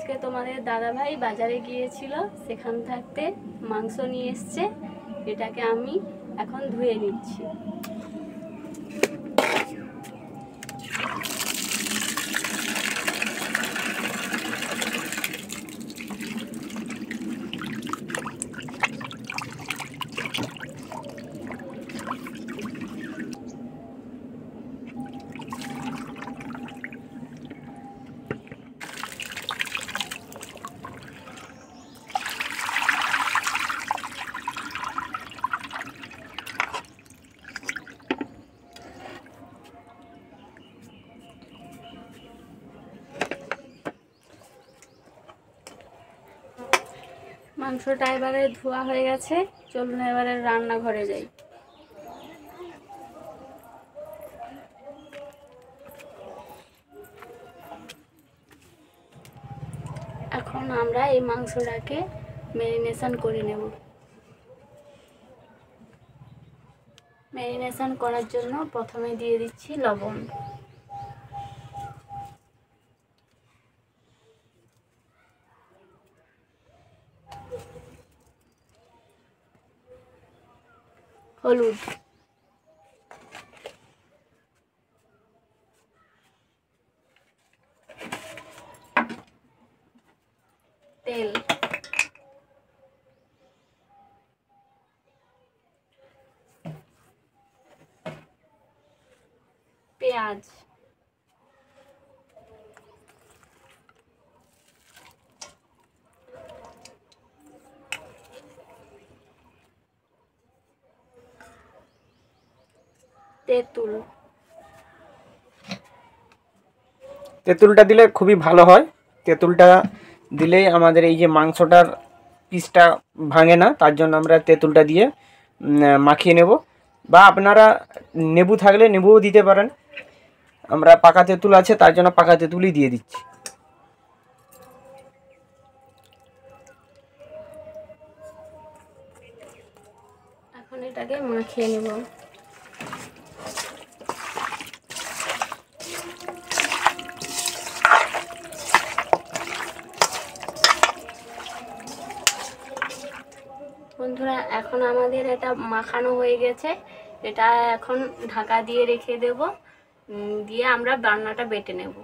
আজকে তোমাদের দাদাভাই বাজারে গিয়েছিল, সেখান থাকতে মাংস নিয়ে এসছে। এটাকে আমি এখন ধুয়ে নিচ্ছি। মাংসটা এবারে ধোয়া হয়ে গেছে, চলুন এবারে রান্নাঘরে যাই। এখন আমরা এই মাংসটাকে ম্যারিনেশন করে নেব। ম্যারিনেশন করার জন্য প্রথমে দিয়ে দিচ্ছি লবণ, হলুদ, তেল, পেঁয়াজ, তেঁতুল। তেঁতুলটা দিলে খুবই ভালো হয়। তেঁতুলটা দিলেই আমাদের এই যে মাংসটার পিসটা ভাঙে না, তার জন্য আমরা তেঁতুলটা দিয়ে মাখিয়ে নেব। বা আপনারা নেবু থাকলে নেবুও দিতে পারেন। আমরা পাকা তেঁতুল আছে, তার জন্য পাকা তেঁতুলই দিয়ে দিচ্ছি। এখন এটাকে মাখিয়ে নেব। বন্ধুরা, এখন আমাদের এটা মাখানো হয়ে গেছে। এটা এখন ঢাকা দিয়ে রেখে দেব, দিয়ে আমরা রান্নাটা বেটে নেব।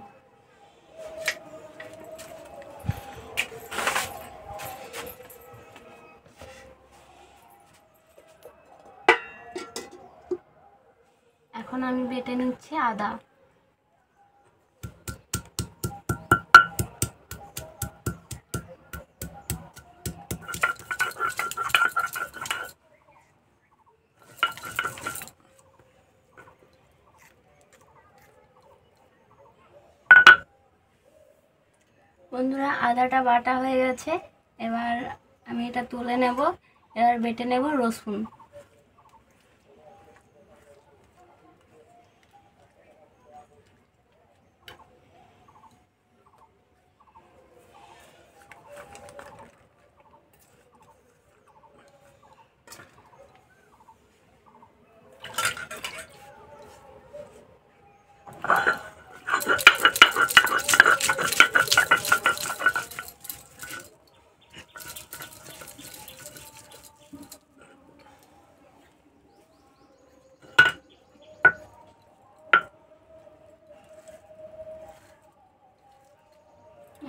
এখন আমি বেটে নিচ্ছি আদা। বন্ধুরা, আদাটা বাটা হয়ে গেছে। এবার আমি এটা তুলে নেব। এবার বেটে নেব রসুন।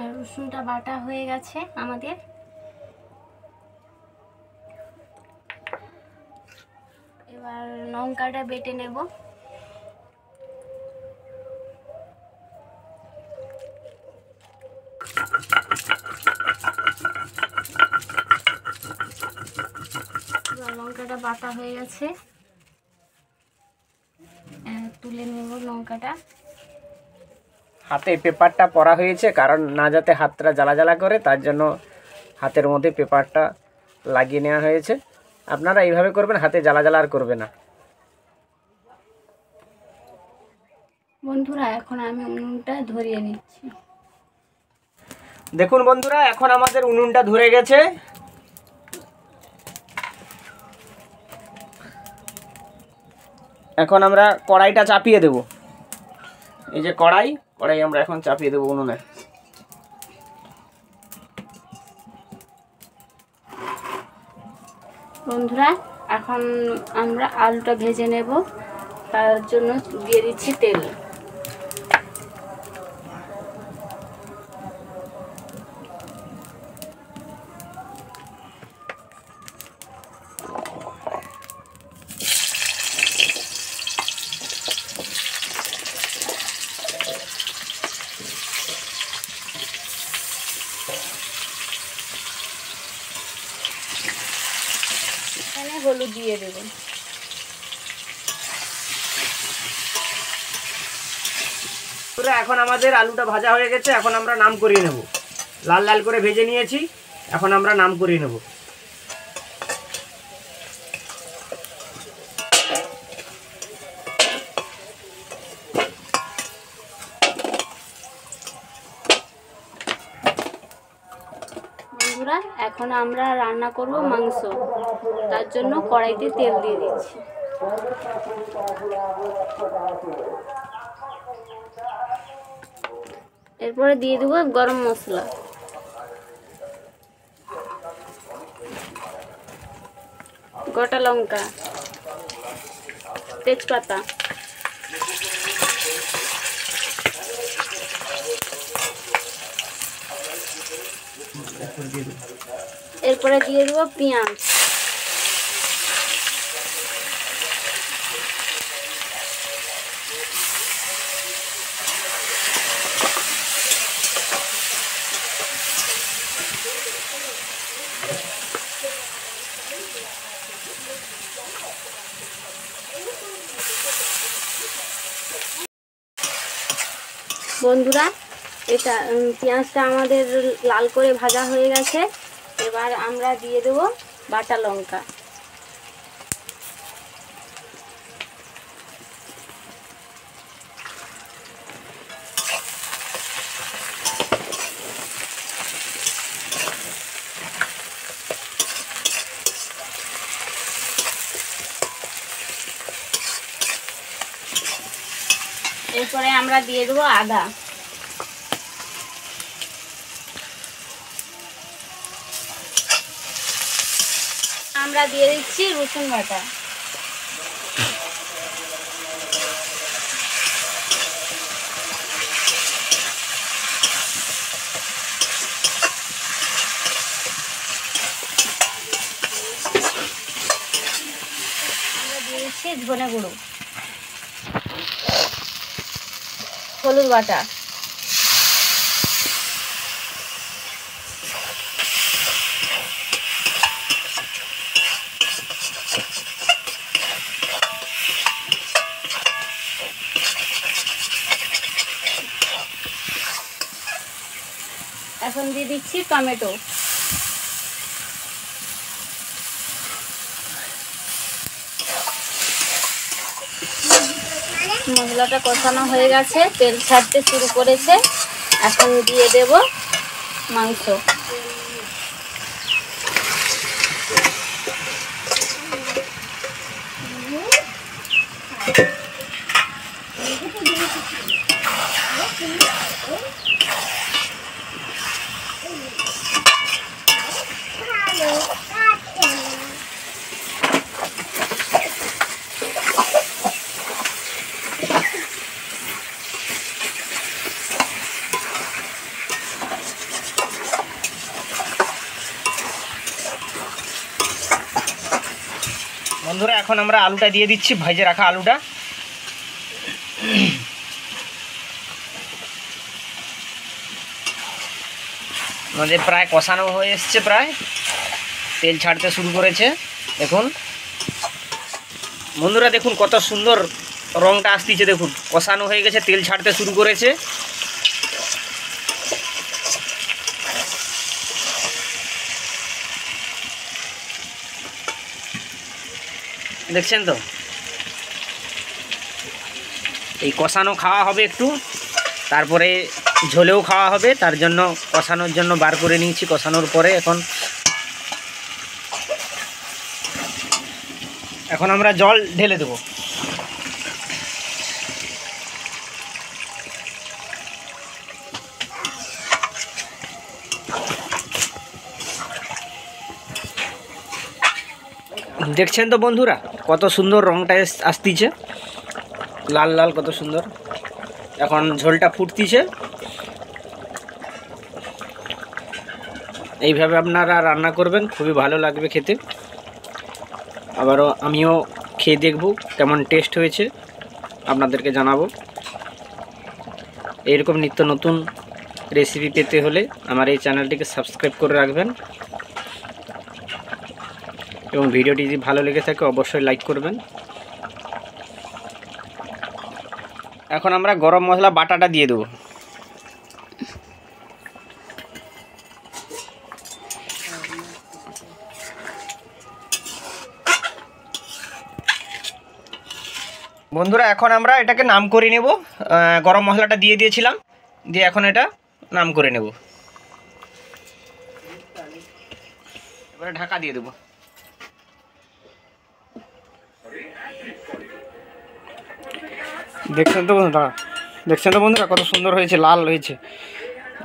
আর রসুনটা বাটা হয়ে গেছে আমাদের। এবার লঙ্কাটা বেটে নেব। লঙ্কাটা বাটা হয়ে গেছে, তুলে নেব লঙ্কাটা। হাতে পেপারটা পরা হয়েছে, কারণ না যাতে হাতটা জ্বালা জ্বালা করে, তার জন্য হাতের মধ্যে পেপারটা লাগিয়ে নেওয়া হয়েছে। আপনারা এইভাবে করবেন, হাতে জ্বালা জ্বালা আর করবে না। বন্ধুরা, এখন আমি উনুনটা ধরিয়ে নিচ্ছি। দেখুন বন্ধুরা, এখন আমাদের উনুনটা ধরে গেছে। এখন আমরা কড়াইটা চাপিয়ে দেব। এই যে কড়াই আমরা এখন চাপিয়ে দেব উনুনে। বন্ধুরা এখন আমরা আলুটা ভেজে নেব, তার জন্য দিয়ে দিচ্ছি তেল। এখানে হলুদ দিয়ে দেব। এখন আমাদের আলুটা ভাজা হয়ে গেছে, এখন আমরা নাম করিয়ে নেব। লাল লাল করে ভেজে নিয়েছি, এখন আমরা নাম করিয়ে নেব। বন্ধুরা এখন আমরা রান্না করব মাংস, তার জন্য কড়াইতে তেল দিয়ে দিচ্ছি। এরপরে দিয়ে দেবো গরম মশলা, গোটা লঙ্কা, তেজপাতা, এরপরে দিয়ে দেবো পেঁয়াজ, বন্ধুরা এটা পেঁয়াজটা আমাদের লাল করে ভাজা হয়ে গেছে। এবার আমরা দিয়ে দেব বাটা লঙ্কা, এরপরে আমরা দিয়ে দেবো আদা, আমরা দিয়ে দিচ্ছি রসুন বাটা, আমরা দিয়ে দিচ্ছি ধনে গুঁড়ো, হলুদ বাটা, এখন দিয়ে দিচ্ছি টমেটো। মশলাটা কষানো হয়ে গেছে, তেল ছাড়তে শুরু করেছে, এখন দিয়ে দেব মাংস। বন্ধুরা এখন আমরা আলুটা দিয়ে দিচ্ছি, ভেজে রাখা আলুটা। আমাদের প্রায় কষানো হয়ে এসছে, প্রায় তেল ছাড়তে শুরু করেছে। দেখুন বন্ধুরা, দেখুন কত সুন্দর রংটা আসতেছে, দেখুন কষানো হয়ে গেছে, তেল ছাড়তে শুরু করেছে। দেখছেন তো, এই কষানো খাওয়া হবে একটু, তারপরে ঝোলেও খাওয়া হবে, তার জন্য কষানোর জন্য বার করে নিয়েছি। কষানোর পরে এখন আমরা জল ঢেলে দেবো। দেখছেন তো বন্ধুরা কত সুন্দর রংটা আসতিছে, লাল লাল কত সুন্দর। এখন ঝোলটা ফুটতিছে। এইভাবে আপনারা রান্না করবেন, খুবই ভালো লাগবে খেতে। আবারও আমিও খেয়ে দেখব কেমন টেস্ট হয়েছে, আপনাদেরকে জানাবো। এইরকম নিত্য নতুন রেসিপি পেতে হলে আমার এই চ্যানেলটিকে সাবস্ক্রাইব করে রাখবেন এবং ভিডিওটি যদি ভালো লেগে থাকে অবশ্যই লাইক করবেন। এখন আমরা গরম মশলা বাটাটা দিয়ে দেবো। বন্ধুরা এখন আমরা এটাকে নাম করে নেব। গরম মশলাটা দিয়ে দিয়েছিলাম, দিয়ে এখন এটা নাম করে নেব। এবারে ঢাকা দিয়ে দেবো। দেখছেন তো বন্ধুরা কত সুন্দর হয়েছে, লাল হয়েছে।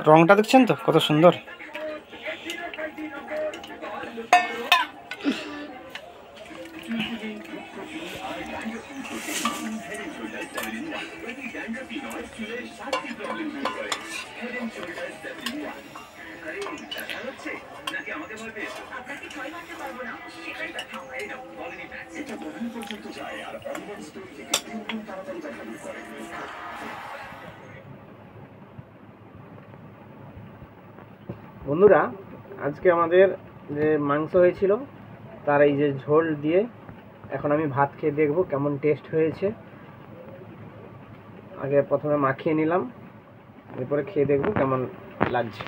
রংটা দেখছেন তো কত সুন্দর। বন্ধুরা আজকে আমাদের যে মাংস হয়েছিল তার এই যে ঝোল দিয়ে এখন আমি ভাত খেয়ে দেখব কেমন টেস্ট হয়েছে। আগে প্রথমে মাখিয়ে নিলাম, এরপরে খেয়ে দেখব কেমন লাগছে।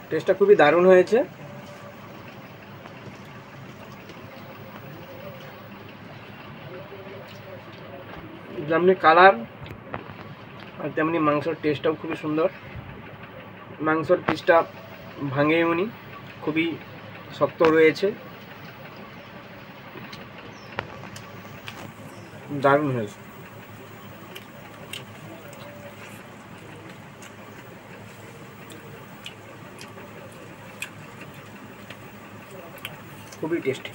টেস্টটা খুবই দারুণ হয়েছে। যেমনি কালার আর তেমনি মাংসের টেস্টটাও খুবই সুন্দর। মাংসের পিসটা ভাঙেওনি, খুবই শক্ত রয়েছে, দারুণ হয়েছে। খুবই টেস্টি।